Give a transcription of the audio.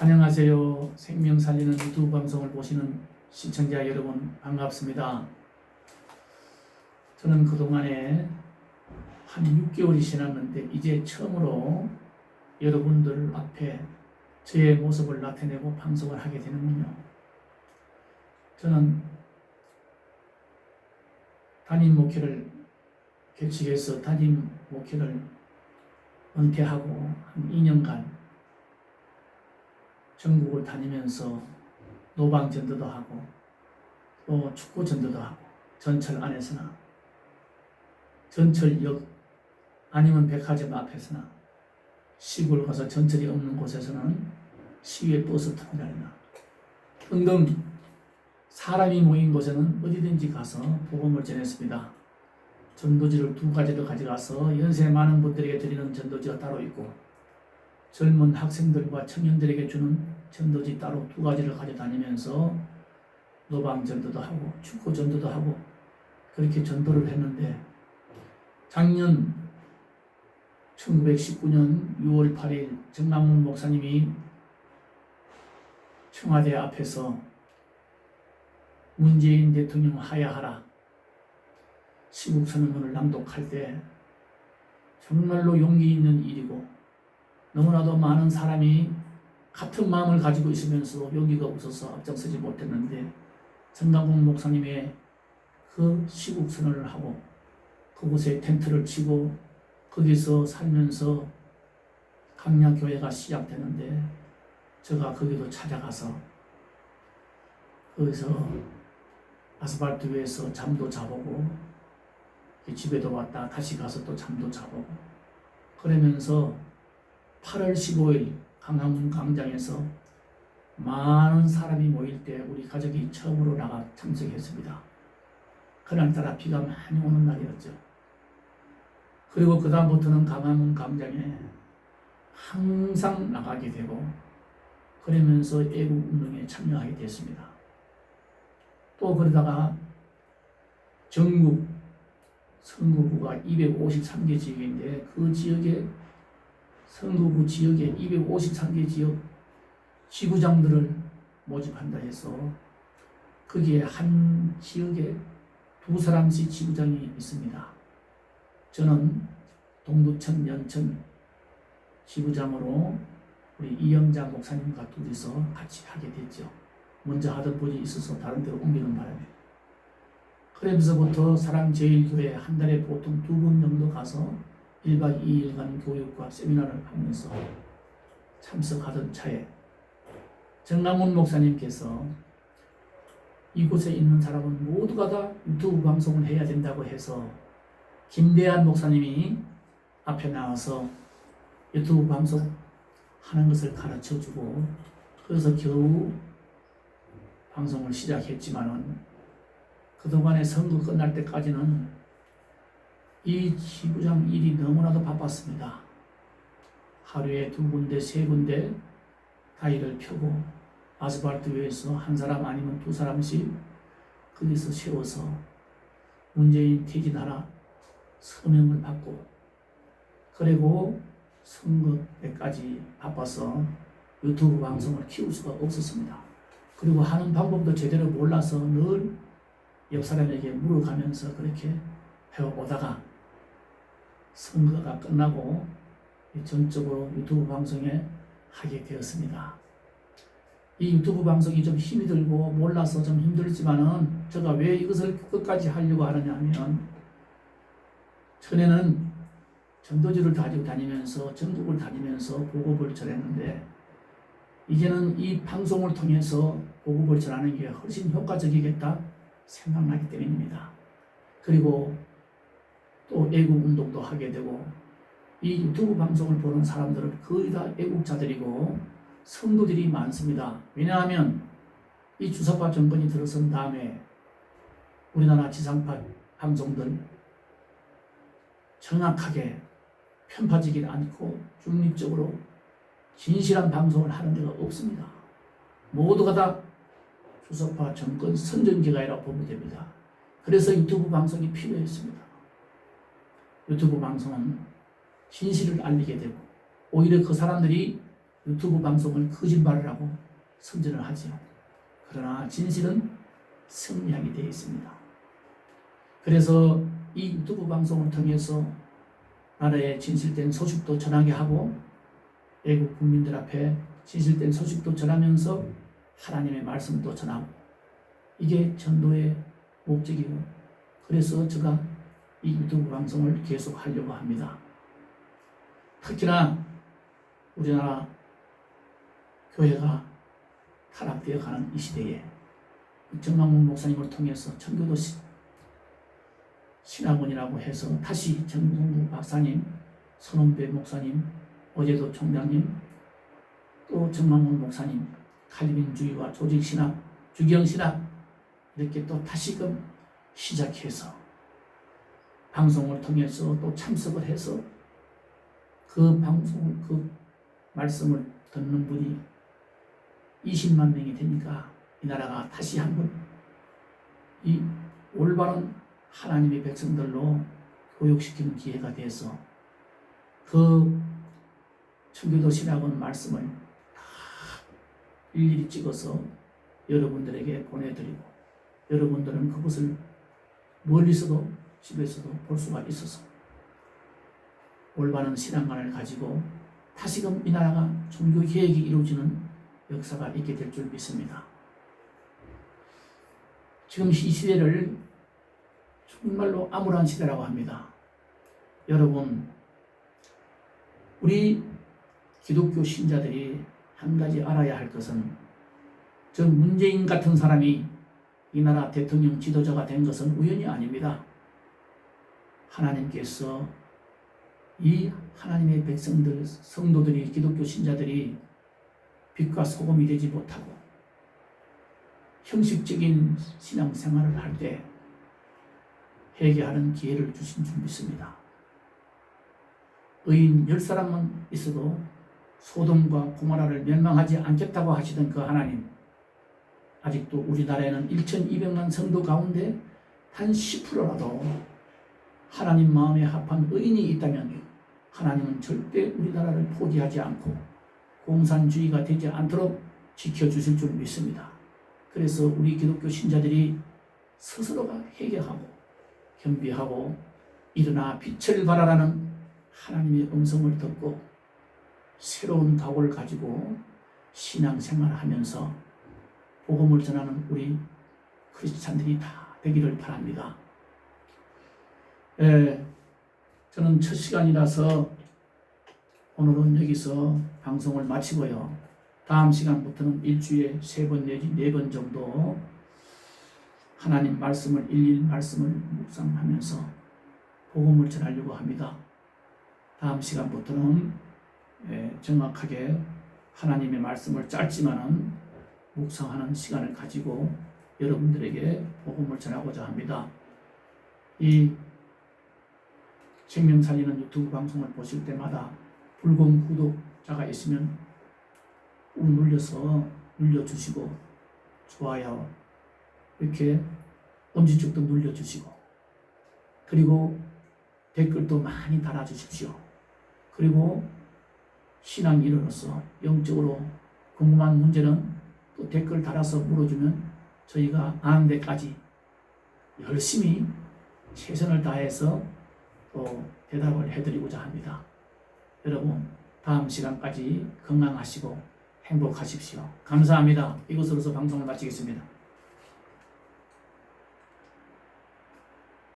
안녕하세요. 생명 살리는 유튜브 방송을 보시는 시청자 여러분 반갑습니다. 저는 그동안에 한 6개월이 지났는데 이제 처음으로 여러분들 앞에 저의 모습을 나타내고 방송을 하게 되는군요. 저는 담임 목회를 개척해서 담임 목회를 은퇴하고 한 2년간 전국을 다니면서 노방 전도도 하고 또 축구 전도도 하고 전철 안에서나 전철역 아니면 백화점 앞에서나 시골 가서 전철이 없는 곳에서는 시외 버스 터미널이나 등등 사람이 모인 곳에는 어디든지 가서 복음을 전했습니다. 전도지를 2가지를 가져가서 연세 많은 분들에게 드리는 전도지가 따로 있고 젊은 학생들과 청년들에게 주는 전도지 따로 2가지를 가져다니면서 노방 전도도 하고 축구 전도도 하고 그렇게 전도를 했는데 작년 1919년 6월 8일 정남훈 목사님이 청와대 앞에서 문재인 대통령 하야하라 시국선언문을 낭독할 때 정말로 용기 있는 일이고 너무나도 많은 사람이 같은 마음을 가지고 있으면서 용기가 없어서 앞장서지 못했는데 정남훈 목사님의 그 시국선언을 하고 그곳에 텐트를 치고 거기서 살면서 강야교회가 시작되는데 제가 거기도 찾아가서 거기서 아스팔트 위에서 잠도 자보고 집에도 왔다 다시 가서 또 잠도 자보고 그러면서 8월 15일 강화문 광장에서 많은 사람이 모일 때 우리 가족이 처음으로 나가 참석했습니다. 그날따라 비가 많이 오는 날이었죠. 그리고 그 다음부터는 강화문 광장에 항상 나가게 되고 그러면서 애국운동에 참여하게 됐습니다. 또 그러다가 전국 선거구가 253개 지역인데 그 지역에 선거구 지역에 253개 지역 지구장들을 모집한다 해서 거기에 한 지역에 2사람씩 지구장이 있습니다. 저는 동두천 연천 지구장으로 우리 이영자 목사님과 둘이서 같이 하게 됐죠. 먼저 하던 분이 있어서 다른 데로 옮기는 바람에 그러면서부터 사랑제일교회 한 달에 보통 2번 정도 가서 1박 2일간 교육과 세미나를 하면서 참석하던 차에 정남훈 목사님께서 이곳에 있는 사람은 모두가 다 유튜브 방송을 해야 된다고 해서 김대한 목사님이 앞에 나와서 유튜브 방송 하는 것을 가르쳐주고 그래서 겨우 방송을 시작했지만은 그동안에 선거 끝날 때까지는 이 지구장 일이 너무나도 바빴습니다. 하루에 2군데, 3군데 다이를 펴고 아스팔트 위에서 한 사람 아니면 2사람씩 거기서 세워서 문재인 퇴진하라 서명을 받고 그리고 선거 때까지 바빠서 유튜브 방송을 키울 수가 없었습니다. 그리고 하는 방법도 제대로 몰라서 늘 옆 사람에게 물어가면서 그렇게 해오다가 선거가 끝나고 전적으로 유튜브 방송에 하게 되었습니다. 이 유튜브 방송이 좀 힘이 들고 몰라서 좀 힘들지만은 제가 왜 이것을 끝까지 하려고 하느냐 하면 전에는 전도지를 가지고 다니면서 전국을 다니면서 보급을 전했는데 이제는 이 방송을 통해서 보급을 전하는 게 훨씬 효과적이겠다 생각나기 때문입니다. 그리고 또 애국운동도 하게 되고 이 유튜브 방송을 보는 사람들은 거의 다 애국자들이고 성도들이 많습니다. 왜냐하면 이 주사파 정권이 들어선 다음에 우리나라 지상파 방송들 정확하게 편파지기 않고 중립적으로 진실한 방송을 하는 데가 없습니다. 모두가 다 주사파 정권 선전기가이라고 보면 됩니다. 그래서 유튜브 방송이 필요했습니다. 유튜브 방송은 진실을 알리게 되고 오히려 그 사람들이 유튜브 방송을 거짓말을 하고 선전을 하지요. 그러나 진실은 승리하게 되어 있습니다. 그래서 이 유튜브 방송을 통해서 나라의 진실된 소식도 전하게 하고 외국 국민들 앞에 진실된 소식도 전하면서 하나님의 말씀도 전하고 이게 전도의 목적이고 그래서 제가 이 유튜브 방송을 계속 하려고 합니다. 특히나 우리나라 교회가 타락되어 가는 이 시대에 정광훈 목사님을 통해서 청교도 신학원이라고 해서 다시 정동국 박사님, 선원배 목사님, 어제도 총장님, 또 정광훈 목사님, 칼빈주의와 조직신학, 주경신학 이렇게 또 다시금 시작해서 방송을 통해서 또 참석을 해서 그 방송, 그 말씀을 듣는 분이 20만 명이 되니까 이 나라가 다시 한번 이 올바른 하나님의 백성들로 교육시키는 기회가 돼서 그 청교도 신학원 말씀을 다 일일이 찍어서 여러분들에게 보내드리고 여러분들은 그것을 멀리서도 집에서도 볼 수가 있어서 올바른 신앙관을 가지고 다시금 이 나라가 종교 개혁이 이루어지는 역사가 있게 될 줄 믿습니다. 지금 이 시대를 정말로 암울한 시대라고 합니다. 여러분, 우리 기독교 신자들이 한 가지 알아야 할 것은 저 문재인 같은 사람이 이 나라 대통령 지도자가 된 것은 우연이 아닙니다. 하나님께서 이 하나님의 백성들, 성도들이, 기독교 신자들이 빛과 소금이 되지 못하고 형식적인 신앙생활을 할 때 회개하는 기회를 주신 줄 믿습니다. 의인 10사람만 있어도 소돔과 고모라를 멸망하지 않겠다고 하시던 그 하나님, 아직도 우리나라에는 1200만 성도 가운데 단 10%라도 하나님 마음에 합한 의인이 있다면 하나님은 절대 우리나라를 포기하지 않고 공산주의가 되지 않도록 지켜주실 줄 믿습니다. 그래서 우리 기독교 신자들이 스스로가 회개하고 겸비하고 일어나 빛을 발하라는 하나님의 음성을 듣고 새로운 각오를 가지고 신앙생활을 하면서 복음을 전하는 우리 크리스찬들이 다 되기를 바랍니다. 저는 첫 시간이라서 오늘은 여기서 방송을 마치고요. 다음 시간부터는 일주일에 3번 내지 4번 정도 하나님 말씀을 일일 말씀을 묵상하면서 복음을 전하려고 합니다. 다음 시간부터는 정확하게 하나님의 말씀을 짧지만은 묵상하는 시간을 가지고 여러분들에게 복음을 전하고자 합니다. 이 생명 살리는 유튜브 방송을 보실 때마다 붉은 구독자가 있으면 꾹 눌러주시고 좋아요 이렇게 엄지쪽도 눌러주시고 그리고 댓글도 많이 달아주십시오. 그리고 신앙인으로서 영적으로 궁금한 문제는 또 댓글 달아서 물어주면 저희가 아는 데까지 열심히 최선을 다해서 또 대답을 해드리고자 합니다. 여러분, 다음 시간까지 건강하시고 행복하십시오. 감사합니다. 이것으로서 방송을 마치겠습니다.